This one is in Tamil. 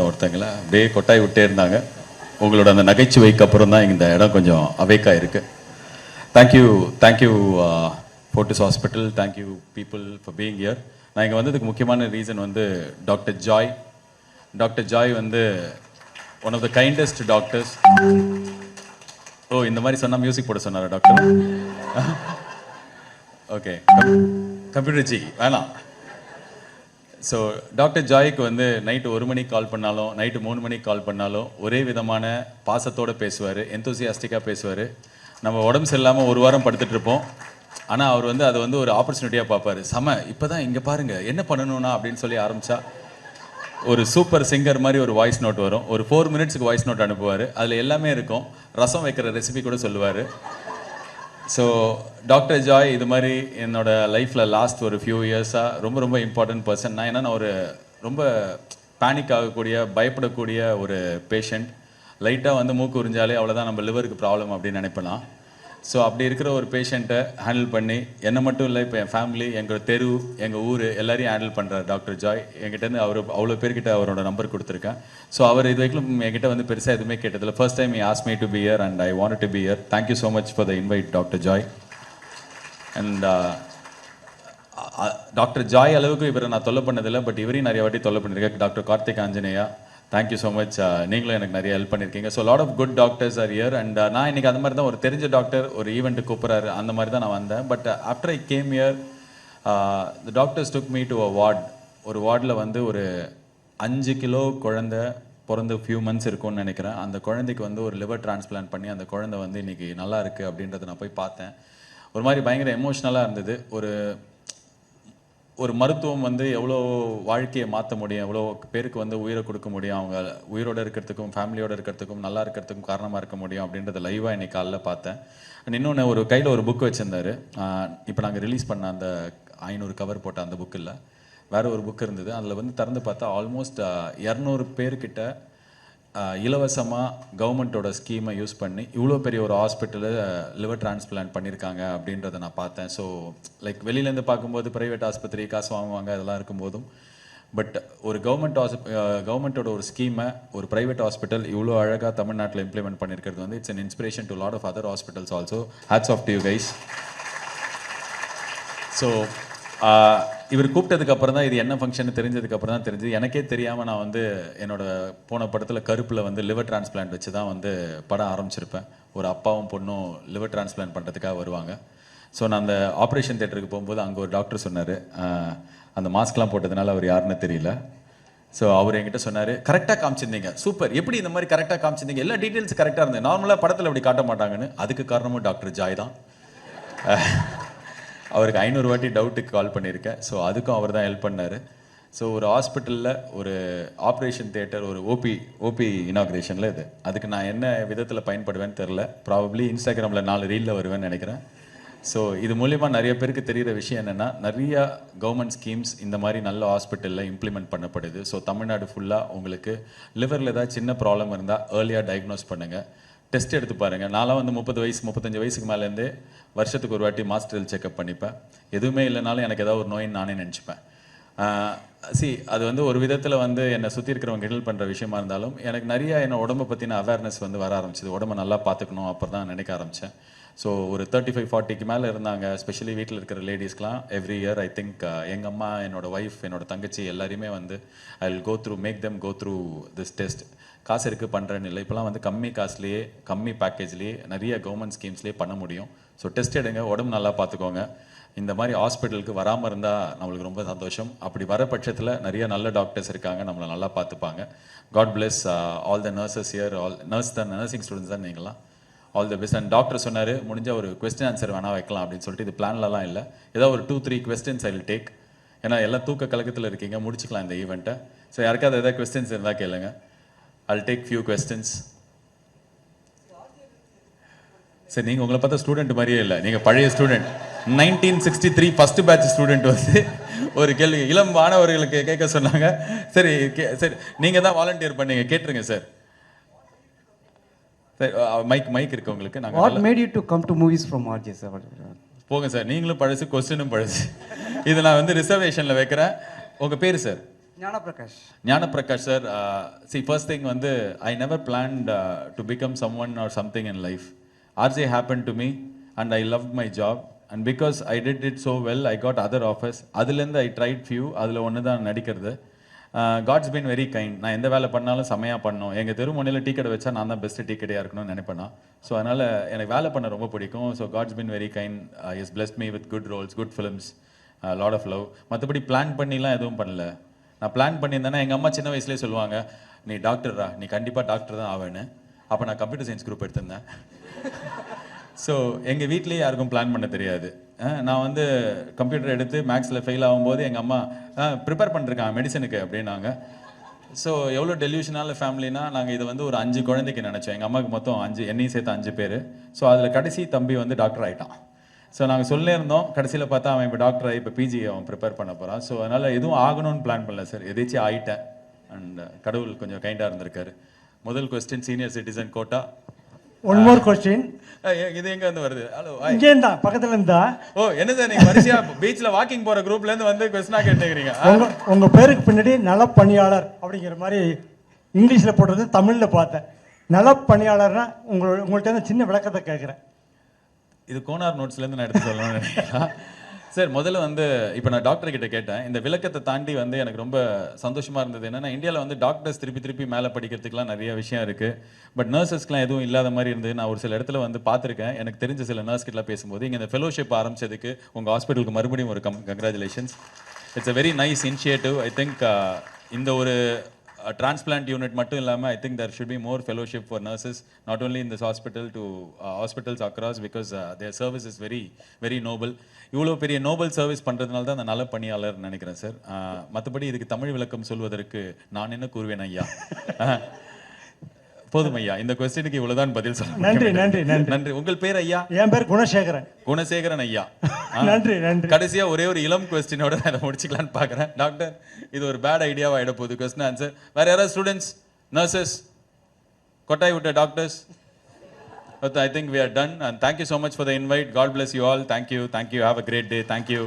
ஒருத்தங்கள அப்படியே கொட்டாய் விட்டே இருந்தாங்க. உங்களோட அந்த நகைச்சுவைக்கு அப்புறம் தான் இந்த இடம் கொஞ்சம் அவேக்காக இருக்கு. Thank you Fortis hospital, thank you people for being here. நான் இங்கே வந்ததுக்கு முக்கியமான ரீசன் வந்து டாக்டர் ஜாய் வந்து one of the kindest doctors. ஓ, இந்த மாதிரி சொன்னால் மியூசிக் போட சொன்னாரா டாக்டர்? ஓகே, கம்ப்யூட்டர் ஜி வேணாம். ஸோ டாக்டர் ஜாய்க்கு வந்து நைட்டு 1 மணிக்கு கால் பண்ணாலும் நைட்டு 3 மணிக்கு கால் பண்ணாலும் ஒரே விதமான பாசத்தோடு பேசுவார், எந்தூசியாஸ்டிக்காக பேசுவார். நம்ம உடம்பு சரியில்லாமல் 1 வாரம் படுத்துட்டு இருப்போம். ஆனால் அவர் வந்து அதை வந்து ஒரு ஆப்பர்ச்சுனிட்டியாக பார்ப்பார். இப்போ தான் இங்கே பாருங்கள் என்ன பண்ணணும்னா அப்படின்னு சொல்லி ஆரம்பித்தா ஒரு சூப்பர் சிங்கர் மாதிரி ஒரு வாய்ஸ் நோட் வரும். ஒரு 4 மினிட்ஸுக்கு வாய்ஸ் நோட் அனுப்புவார். அதில் எல்லாமே இருக்கும். ரசம் வைக்கிற ரெசிபி கூட சொல்லுவார். ஸோ டாக்டர் ஜாய் இது மாதிரி என்னோட லைஃப்பில் லாஸ்ட் ஒரு ஃபியூ இயர்ஸாக ரொம்ப இம்பார்ட்டன்ட் பர்சன். நான் ஏன்னா நான் ஒரு ரொம்ப பேனிக் ஆகக்கூடிய பயப்படக்கூடிய ஒரு பேஷண்ட். லைட்டாக வந்து மூக்கு உறிஞ்சாலே அவ்வளோதான் நம்ம லிவருக்கு ப்ராப்ளம் அப்படின்னு நினைப்பலாம். ஸோ அப்படி இருக்கிற ஒரு பேஷண்ட்டை ஹேண்டில் பண்ணி என்னை மட்டும் இல்லை, இப்போ என் ஃபேமிலி, எங்கள் தெரு, எங்கள் ஊர் எல்லாரையும் ஹேண்டில் பண்ணுறார் டாக்டர் ஜாய். என்கிட்டேருந்து அவர் அவ்வளோ பேர்கிட்ட அவரோட நம்பர் கொடுத்துருக்கேன். ஸோ அவர் இது வரைக்கும் என்கிட்ட வந்து பெருசாக எதுவுமே கேட்டதில்லை. First time he asked me to be here and I wanted to be here. Thank you so much for the invite, Dr. Joy. And doctor Joy அளவுக்கு இவரை நான் தொல்லை பண்ணதில்லை, பட் இவரையும் நிறைய வாட்டி தொல்லை பண்ணியிருக்கேன். Doctor Karthik Anjaneya, thank you so much. நீங்களும் எனக்கு நிறைய ஹெல்ப் பண்ணியிருக்கீங்க. So lot of good doctors are here. And நான் இன்றைக்கி அந்த மாதிரி தான் ஒரு தெரிஞ்ச டாக்டர் ஒரு ஈவெண்ட்டு கூப்பிட்றாரு, அந்த மாதிரி தான் நான் வந்தேன். But after I came year the doctors took me to a ward. ஒரு வார்டில் வந்து ஒரு 5 கிலோ குழந்தை பிறந்து ஃபியூ மந்த்ஸ் இருக்கும்னு நினைக்கிறேன். அந்த குழந்தைக்கு வந்து ஒரு லிவர் டிரான்ஸ்பிளான்ட் பண்ணி அந்த குழந்தை வந்து இன்றைக்கி நல்லா இருக்குது அப்படின்றத நான் போய் பார்த்தேன். ஒரு மாதிரி பயங்கர எமோஷ்னலாக இருந்தது. ஒரு மருத்துவம் வந்து எவ்வளோ வாழ்க்கையை மாற்ற முடியும், எவ்வளோ பேருக்கு வந்து உயிரை கொடுக்க முடியும், அவங்க உயிரோடு இருக்கிறதுக்கும் ஃபேமிலியோடு இருக்கிறதுக்கும் நல்லா இருக்கிறதுக்கும் காரணமாக இருக்க முடியும் அப்படின்றத லைவாக இன்றைக்கி காலைல பார்த்தேன். அண்ட் இன்னொன்று ஒரு கையில் ஒரு புக் வச்சுருந்தார். இப்போ நாங்கள் ரிலீஸ் பண்ண அந்த 500 கவர் போட்ட அந்த புக்கு இல்லை, வேறு ஒரு புக் இருந்தது. அதில் வந்து திறந்து பார்த்தா ஆல்மோஸ்ட் 200 பேர்கிட்ட இலவசமாக கவர்மெண்ட்டோட ஸ்கீமை யூஸ் பண்ணி இவ்வளோ பெரிய ஒரு ஹாஸ்பிட்டலில் லிவர் டிரான்ஸ்பிளான்ட் பண்ணியிருக்காங்க அப்படின்றத நான் பார்த்தேன். ஸோ லைக் வெளியிலேருந்து பார்க்கும்போது ப்ரைவேட் ஆஸ்பத்திரி காசு வாங்குவாங்க அதெல்லாம் இருக்கும்போதும், பட் ஒரு கவர்மெண்ட்டோட ஒரு ஸ்கீமை ஒரு ப்ரைவேட் ஹாஸ்பிட்டல் இவ்வளோ அழகாக தமிழ்நாட்டில் இம்ப்ளிமெண்ட் பண்ணியிருக்கிறது வந்து it's an inspiration to lot of other hospitals also. Hats off to you guys. So இவர் கூப்பிட்டதுக்கு அப்புறம் தான் இது என்ன ஃபங்க்ஷன் தெரிஞ்சதுக்கப்புறம் தான் தெரிஞ்சு. எனக்கே தெரியாமல் நான் வந்து என்னோட போன படத்தில் கருப்பில் வந்து லிவர் டிரான்ஸ்பிளான்ட் வச்சு தான் வந்து படம் ஆரம்பிச்சிருப்பேன். ஒரு அப்பாவும் பொண்ணும் லிவர் டிரான்ஸ்பிளான்ட் பண்ணுறதுக்காக வருவாங்க. ஸோ நான் அந்த ஆப்ரேஷன் தியேட்டருக்கு போகும்போது அங்கே ஒரு டாக்டர் சொன்னார், அந்த மாஸ்க்லாம் போட்டதுனால அவர் யாருன்னு தெரியல. ஸோ அவர் என்கிட்ட சொன்னார், கரெக்டாக காமிச்சிருந்தீங்க, சூப்பர், எப்படி இந்த மாதிரி கரெக்டாக காமிச்சிருந்தீங்க, எல்லா டீட்டெயில்ஸ் கரெக்டாக இருந்தது, நார்மலாக படத்தில் அப்படி காட்ட மாட்டாங்கன்னு. அதுக்கு காரணமும் டாக்டர் ஜாய் தான். அவருக்கு 500 வாட்டி டவுட்டுக்கு கால் பண்ணியிருக்கேன். ஸோ அதுக்கும் அவர் தான் ஹெல்ப் பண்ணார். ஸோ ஒரு ஹாஸ்பிட்டலில் ஒரு ஆப்ரேஷன் தியேட்டர் ஒரு ஓபி இனாக்ரேஷனில் இது, அதுக்கு நான் என்ன விதத்தில் பயன்படுவேன்னு தெரில. ப்ராபப்ளி இன்ஸ்டாகிராமில் 4 ரீலில் வருவேன்னு நினைக்கிறேன். ஸோ இது மூலிமா நிறைய பேருக்கு தெரிகிற விஷயம் என்னென்னா, நிறையா கவர்மெண்ட் ஸ்கீம்ஸ் இந்த மாதிரி நல்ல ஹாஸ்பிட்டலில் இம்ப்ளிமெண்ட் பண்ணப்படுது. ஸோ தமிழ்நாடு ஃபுல்லாக உங்களுக்கு லிவரில் ஏதாவது சின்ன ப்ராப்ளம் இருந்தால் ஏர்லியாக டயக்னோஸ் பண்ணுங்கள், டெஸ்ட் எடுத்து பாருங்கள். நான்லாம் வந்து 30 வயசு 35 வயசுக்கு மேலேருந்தே வருஷத்துக்கு ஒரு வாட்டி மாஸ்டர் ஹெல்த் செக்அப் பண்ணிப்பேன். எதுவுமே இல்லைனாலும் எனக்கு ஏதாவது ஒரு நோயின்னு நானே நினச்சிப்பேன். அது வந்து ஒரு விதத்தில் வந்து என்னை சுற்றி இருக்கிறவங்க ஹெல்ப் பண்ணுற விஷயமா இருந்தாலும் எனக்கு நிறைய என்னோட உடம்பை பற்றின அவேர்னஸ் வந்து வர ஆரம்பிச்சிது. உடம்பை நல்லா பார்த்துக்கணும் அப்போ தான் நினைக்க ஆரம்பித்தேன். ஸோ ஒரு 35-40க்கு மேலே இருந்தாங்க, ஸ்பெஷலி வீட்டில் இருக்கிற லேடிஸ்க்கெலாம் எவ்ரி இயர் ஐ திங்க் எங்கள் அம்மா, என்னோடய ஒய்ஃப், என்னோடய தங்கச்சி எல்லாரையுமே வந்து I will make them go through this test. காசு இருக்குது பண்ணுறேன்னு இல்லை, இப்போலாம் வந்து கம்மி காசுலேயே கம்மி பேக்கேஜ்லேயே நிறைய கவர்மெண்ட் ஸ்கீம்ஸ்லேயே பண்ண முடியும். ஸோ டெஸ்ட் எடுங்க, உடம்பு நல்லா பார்த்துக்கோங்க. இந்த மாதிரி ஹாஸ்பிட்டலுக்கு வராமல் இருந்தால் நம்மளுக்கு ரொம்ப சந்தோஷம். அப்படி வர பட்சத்தில் நிறைய நல்ல டாக்டர்ஸ் இருக்காங்க, நம்மளை நல்லா பார்த்துப்பாங்க. God bless all the nurses here, all nursing students தான் நீங்களாம். All the best. And doctor சொன்னார், முடிஞ்ச ஒரு கொஸ்டின் ஆன்சர் வேணா வைக்கலாம் அப்படின்னு சொல்லிட்டு. இது பிளான்லலாம் இல்லை, ஏதாவது ஒரு 2-3 கொஸ்டின்ஸ் ஐ வில் டேக். ஏன்னா எல்லாம் தூக்க கலக்கத்தில் இருக்கீங்க, முடிச்சுக்கலாம் இந்த ஈவெண்ட்டை. ஸோ யாருக்காவது ஏதாவது கொஸ்டின்ஸ் இருந்தால் கேளுங்க. I'll take few questions. சரி, நீங்கள் உங்களை பார்த்தா ஸ்டூடெண்ட் மாதிரியே இல்லை, நீங்கள் பழைய ஸ்டூடெண்ட். 1963 ஃபஸ்ட்டு பேட்ச் ஸ்டூடெண்ட் வந்து ஒரு கேள்வி இளம் மாணவர்களுக்கு கேட்க சொன்னாங்க. சரி சரி, நீங்கள் தான் வாலண்டியர் பண்ணீங்க, கேட்டுருங்க சார். சரி, மைக் இருக்கு உங்களுக்கு. நாங்கள் What made you to come to movies from RJ sir? போங்க சார், நீங்களும் பழசு, கொஸ்டினும் பழசு. இது நான் வந்து ரிசர்வேஷனில் வைக்கிறேன். உங்கள் பேர் sir? Jnana Prakash. Jnana Prakash sir, see first thing வந்து I never planned to become someone or something in life. RJ happened to me and I loved my job and because I did it so well I got other offers. அதுலேருந்து I tried few, அதில் ஒன்று தான் நடிக்கிறது. God's been very kind. நான் எந்த வேலை பண்ணாலும் செமையாக பண்ணோம். எங்கள் தெருமுனையில் டீ கடை வச்சா நான் தான் பெஸ்ட்டு டீ கடையாக இருக்கணும்னு நினைப்பேன். ஸோ அதனால் எனக்கு வேலை பண்ண ரொம்ப பிடிக்கும். So God's been very kind. Is blessed me with good roles, good films, lot of love. மற்றபடி பிளான் பண்ணிலாம் எதுவும் பண்ணல. நான் பிளான் பண்ணியிருந்தேன்னா எங்கள் அம்மா சின்ன வயசுலேயே சொல்லுவாங்க, நீ டாக்டரா, நீ கண்டிப்பாக டாக்டர் தான் ஆவேன்னு. அப்போ நான் கம்ப்யூட்டர் சயின்ஸ் குரூப் எடுத்திருந்தேன். ஸோ எங்கள் வீட்லேயே யாருக்கும் பிளான் பண்ண தெரியாது. நான் வந்து கம்ப்யூட்டர் எடுத்து மேக்ஸில் ஃபெயில் ஆகும்போது எங்கள் அம்மா ப்ரிப்பேர் பண்ணிருக்காங்க மெடிசனுக்கு அப்படின்னாங்க. ஸோ எவ்வளோ டெல்யூஷனால ஃபேமிலினா, நாங்கள் இதை வந்து ஒரு 5 குழந்தைக்கு நினச்சோம். எங்கள் அம்மாவுக்கு மொத்தம் 5, என்னையும் சேர்த்து 5 பேர். ஸோ அதில் கடைசி தம்பி வந்து டாக்டர் ஆகிட்டான். ஸோ நாங்கள் சொல்லியிருந்தோம், கடைசியில் பார்த்தா அவன் இப்போ டாக்டர் ஆகி இப்போ பிஜி அவன் ப்ரிப்பேர் பண்ண போகிறான். ஸோ அதனால் எதுவும் ஆகணும்னு பிளான் பண்ணல சார், எதாச்சும் ஆகிட்டேன். அண்ட் கடவுள் கொஞ்சம் கைண்டாக இருந்திருக்காரு. முதல் question, senior citizen quota. One more question. இது எங்க இருந்து வருது? ஹலோ, இங்கே இருந்தா பக்கத்துல இருந்தா. ஓ, என்ன சார் நீங்க வரிசையா பீச்ல வாக்கிங் போற குரூப்ல இருந்து வந்து கொஸ்டினா கேட்டுக்கிறீங்க? உங்க பேருக்கு பின்னாடி நலப்பணியாளர் அப்படிங்கிற மாதிரி இங்கிலீஷ்ல போடுறது, தமிழ்ல பார்த்தேன். நலப்பணியாளர்னா உங்கள்கிட்ட இருந்து சின்ன விளக்கத்தை கேட்குறேன். இது கோனார் நோட்ஸ்ல இருந்து நான் எடுத்து சொல்லணும்னு நினைக்கிறேன் சார். முதல்ல வந்து இப்போ நான் டாக்டர் கிட்ட கேட்டேன். இந்த விளக்கத்தை தாண்டி வந்து எனக்கு ரொம்ப சந்தோஷமா இருந்தது என்னன்னா, இந்தியாவில் வந்து டாக்டர்ஸ் திருப்பி மேலே படிக்கிறதுக்குலாம் நிறைய விஷயம் இருக்கு. பட் நர்சஸ்க்குலாம் எதுவும் இல்லாத மாதிரி இருந்தது. நான் ஒரு சில இடத்துல வந்து பார்த்துருக்கேன். எனக்கு தெரிஞ்ச சில நர்ஸ் கிட்டலாம் பேசும்போது, இங்கே இந்த ஃபெலோஷிப் ஆரம்பிச்சதுக்கு உங்கள் ஹாஸ்பிட்டலுக்கு மறுபடியும் ஒரு congratulations. It's a very nice initiative. I think இந்த ஒரு transplant unit மட்டும் இல்லாமல் I think there should be more fellowship for nurses, not only in this hospital, to hospitals across, because their service is very very noble. இவ்வளோ பெரிய நோபல் சர்வீஸ் பண்ணுறதுனால தான் அந்த நல பணியாளர் நினைக்கிறேன் சார். மற்றபடி இதுக்கு தமிழ் விளக்கம் சொல்வதற்கு நான் என்ன கூறுவேன் ஐயா? போதும் ஐயா, இந்த கொஸ்டினுக்கு இவ்வளவுதான் பதில் சொல்ல. நன்றி நன்றி நன்றி நன்றி. உங்கள் பேர் ஐயா? என் பேர் குணசேகரன். குணசேகரன் ஐயா. நன்றி நன்றி. கடைசியா ஒரே ஒரு இளம் கொஸ்டினோட அதை முடிச்சுக்கலான்னு பாக்குறேன். டாக்டர், இது ஒரு பேட் ஐடியாவா ஆயிட போகுது கொஸ்டின் ஆன்சர். வேற யாராவது ஸ்டூடெண்ட்ஸ், நர்சஸ், கொட்டாய் விட்ட doctors? But I think we are done, and thank you so much for the invite. God bless you all. Thank you. Have a great day. Thank you.